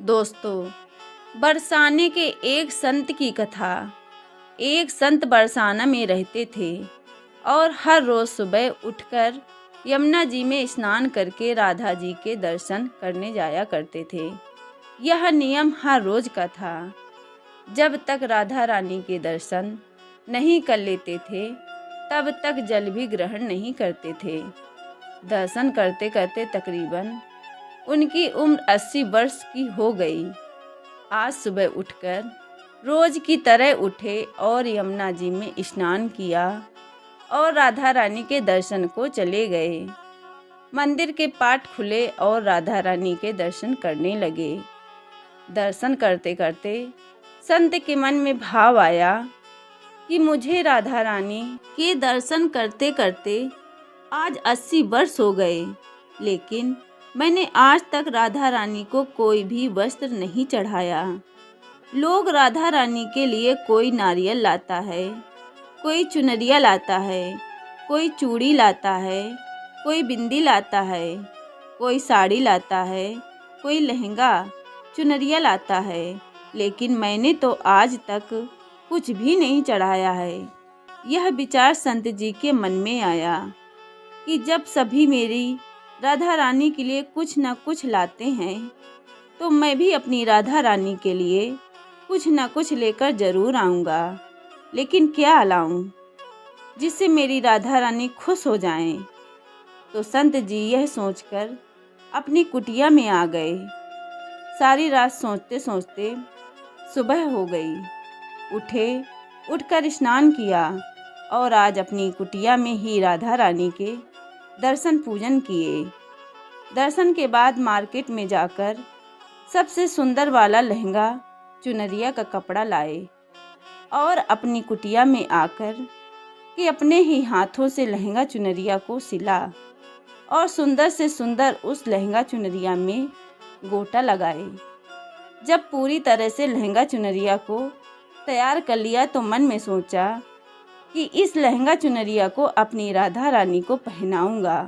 दोस्तों, बरसाने के एक संत की कथा। एक संत बरसाना में रहते थे और हर रोज सुबह उठकर यमुना जी में स्नान करके राधा जी के दर्शन करने जाया करते थे। यह नियम हर रोज का था। जब तक राधा रानी के दर्शन नहीं कर लेते थे तब तक जल भी ग्रहण नहीं करते थे। दर्शन करते करते तकरीबन उनकी उम्र 80 वर्ष की हो गई। आज सुबह उठकर रोज की तरह उठे और यमुना जी में स्नान किया और राधा रानी के दर्शन को चले गए। मंदिर के पाट खुले और राधा रानी के दर्शन करने लगे। दर्शन करते करते संत के मन में भाव आया कि मुझे राधा रानी के दर्शन करते करते आज 80 वर्ष हो गए, लेकिन मैंने आज तक राधा रानी को कोई भी वस्त्र नहीं चढ़ाया। लोग राधा रानी के लिए कोई नारियल लाता है, कोई चुनरिया लाता है, कोई चूड़ी लाता है, कोई बिंदी लाता है, कोई साड़ी लाता है, कोई लहंगा चुनरिया लाता है, लेकिन मैंने तो आज तक कुछ भी नहीं चढ़ाया है। यह विचार संत जी के मन में आया कि जब सभी मेरी राधा रानी के लिए कुछ न कुछ लाते हैं तो मैं भी अपनी राधा रानी के लिए कुछ न कुछ लेकर जरूर आऊँगा, लेकिन क्या लाऊं जिससे मेरी राधा रानी खुश हो जाएं। तो संत जी यह सोचकर अपनी कुटिया में आ गए। सारी रात सोचते सोचते सुबह हो गई। उठकर स्नान किया और आज अपनी कुटिया में ही राधा रानी के दर्शन पूजन किए। दर्शन के बाद मार्केट में जाकर सबसे सुंदर वाला लहंगा चुनरिया का कपड़ा लाए और अपनी कुटिया में आकर कि अपने ही हाथों से लहंगा चुनरिया को सिला और सुंदर से सुंदर उस लहंगा चुनरिया में गोटा लगाए। जब पूरी तरह से लहंगा चुनरिया को तैयार कर लिया तो मन में सोचा कि इस लहंगा चुनरिया को अपनी राधा रानी को पहनाऊंगा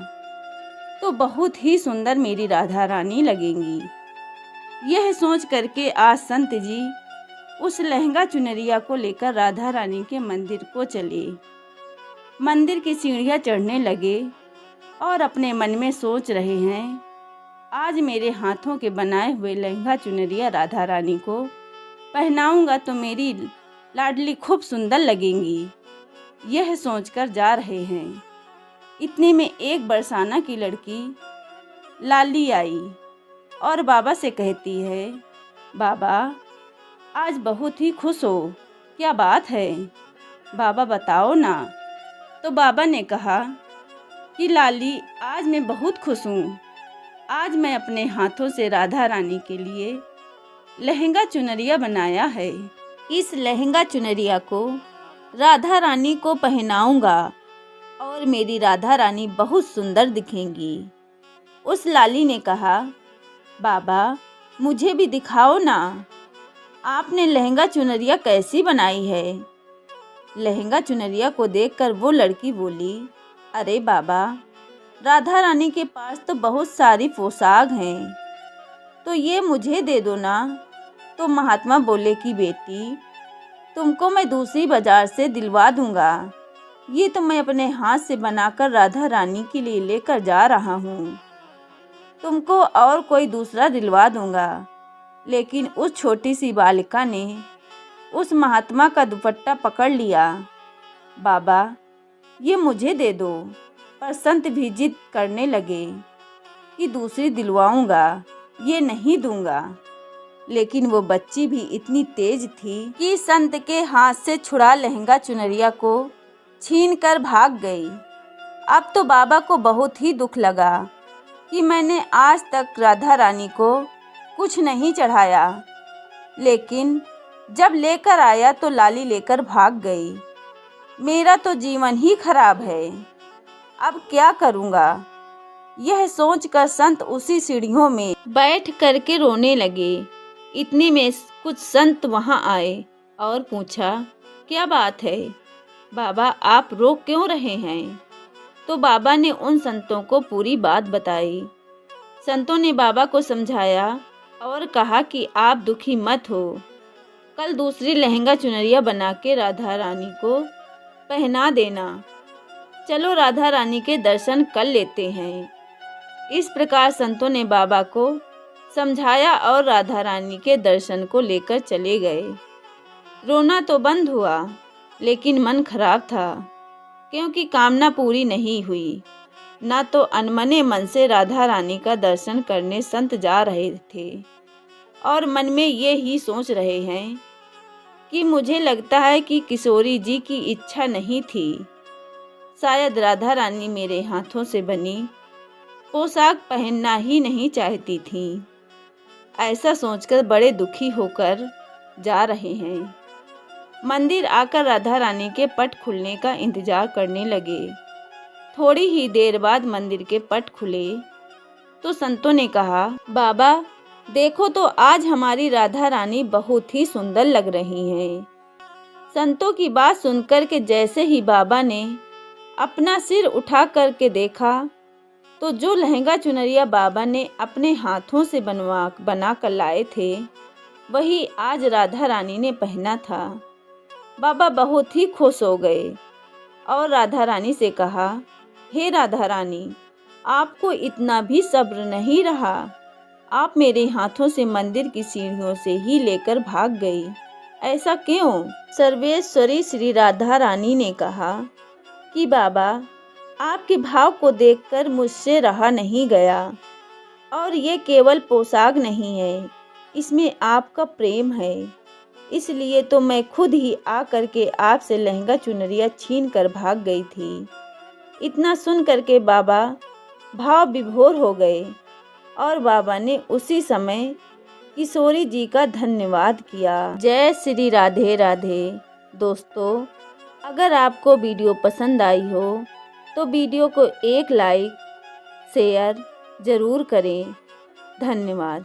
तो बहुत ही सुंदर मेरी राधा रानी लगेंगी। यह सोच करके आज संत जी उस लहंगा चुनरिया को लेकर राधा रानी के मंदिर को चले। मंदिर की सीढ़ियाँ चढ़ने लगे और अपने मन में सोच रहे हैं, आज मेरे हाथों के बनाए हुए लहंगा चुनरिया राधा रानी को पहनाऊंगा तो मेरी लाडली खूब सुंदर लगेंगी। यह सोचकर जा रहे हैं। इतने में एक बरसाना की लड़की लाली आई और बाबा से कहती है, बाबा आज बहुत ही खुश हो, क्या बात है बाबा बताओ ना। तो बाबा ने कहा कि लाली आज मैं बहुत खुश हूँ। आज मैं अपने हाथों से राधा रानी के लिए लहंगा चुनरिया बनाया है। इस लहंगा चुनरिया को राधा रानी को पहनाऊंगा और मेरी राधा रानी बहुत सुंदर दिखेंगी। उस लाली ने कहा, बाबा मुझे भी दिखाओ ना, आपने लहंगा चुनरिया कैसी बनाई है। लहंगा चुनरिया को देखकर वो लड़की बोली, अरे बाबा राधा रानी के पास तो बहुत सारी पोशाक हैं, तो ये मुझे दे दो ना। तो महात्मा बोले कि बेटी तुमको मैं दूसरी बाजार से दिलवा दूंगा, ये तो मैं अपने हाथ से बनाकर राधा रानी के लिए लेकर जा रहा हूँ, तुमको और कोई दूसरा दिलवा दूंगा। लेकिन उस छोटी सी बालिका ने उस महात्मा का दुपट्टा पकड़ लिया, बाबा ये मुझे दे दो। पर संत भी जिद करने लगे कि दूसरी दिलवाऊंगा, ये नहीं दूंगा। लेकिन वो बच्ची भी इतनी तेज थी कि संत के हाथ से छुड़ा लहंगा चुनरिया को छीन कर भाग गई। अब तो बाबा को बहुत ही दुख लगा कि मैंने आज तक राधा रानी को कुछ नहीं चढ़ाया, लेकिन जब लेकर आया तो लाली लेकर भाग गई। मेरा तो जीवन ही खराब है, अब क्या करूँगा। यह सोचकर संत उसी सीढ़ियों में बैठ करके रोने लगे। इतने में कुछ संत वहां आए और पूछा, क्या बात है बाबा आप रो क्यों रहे हैं। तो बाबा ने उन संतों को पूरी बात बताई। संतों ने बाबा को समझाया और कहा कि आप दुखी मत हो, कल दूसरी लहंगा चुनरिया बना के राधा रानी को पहना देना। चलो राधा रानी के दर्शन कर लेते हैं। इस प्रकार संतों ने बाबा को समझाया और राधा रानी के दर्शन को लेकर चले गए। रोना तो बंद हुआ, लेकिन मन खराब था, क्योंकि कामना पूरी नहीं हुई। ना तो अनमने मन से राधा रानी का दर्शन करने संत जा रहे थे और मन में ये ही सोच रहे हैं कि मुझे लगता है कि किशोरी जी की इच्छा नहीं थी, शायद राधा रानी मेरे हाथों से बनी पोशाक पहनना ही नहीं चाहती थी। ऐसा सोचकर बड़े दुखी होकर जा रहे हैं। मंदिर आकर राधा रानी के पट खुलने का इंतजार करने लगे। थोड़ी ही देर बाद मंदिर के पट खुले तो संतों ने कहा, बाबा देखो तो आज हमारी राधा रानी बहुत ही सुंदर लग रही हैं। संतों की बात सुनकर के जैसे ही बाबा ने अपना सिर उठा करके देखा तो जो लहंगा चुनरिया बाबा ने अपने हाथों से बना कर लाए थे, वही आज राधा रानी ने पहना था। बाबा बहुत ही खुश हो गए और राधा रानी से कहा, हे राधा रानी, आपको इतना भी सब्र नहीं रहा? आप मेरे हाथों से मंदिर की सीढ़ियों से ही लेकर भाग गई, ऐसा क्यों? सर्वेश्वरी श्री राधा रानी ने कहा कि बाबा, आपके भाव को देखकर मुझसे रहा नहीं गया, और ये केवल पोशाक नहीं है, इसमें आपका प्रेम है। इसलिए तो मैं खुद ही आ करके आपसे लहंगा चुनरिया छीन कर भाग गई थी। इतना सुन करके बाबा भाव विभोर हो गए और बाबा ने उसी समय किशोरी जी का धन्यवाद किया। जय श्री राधे राधे। दोस्तों, अगर आपको वीडियो पसंद आई हो तो वीडियो को एक लाइक शेयर ज़रूर करें। धन्यवाद।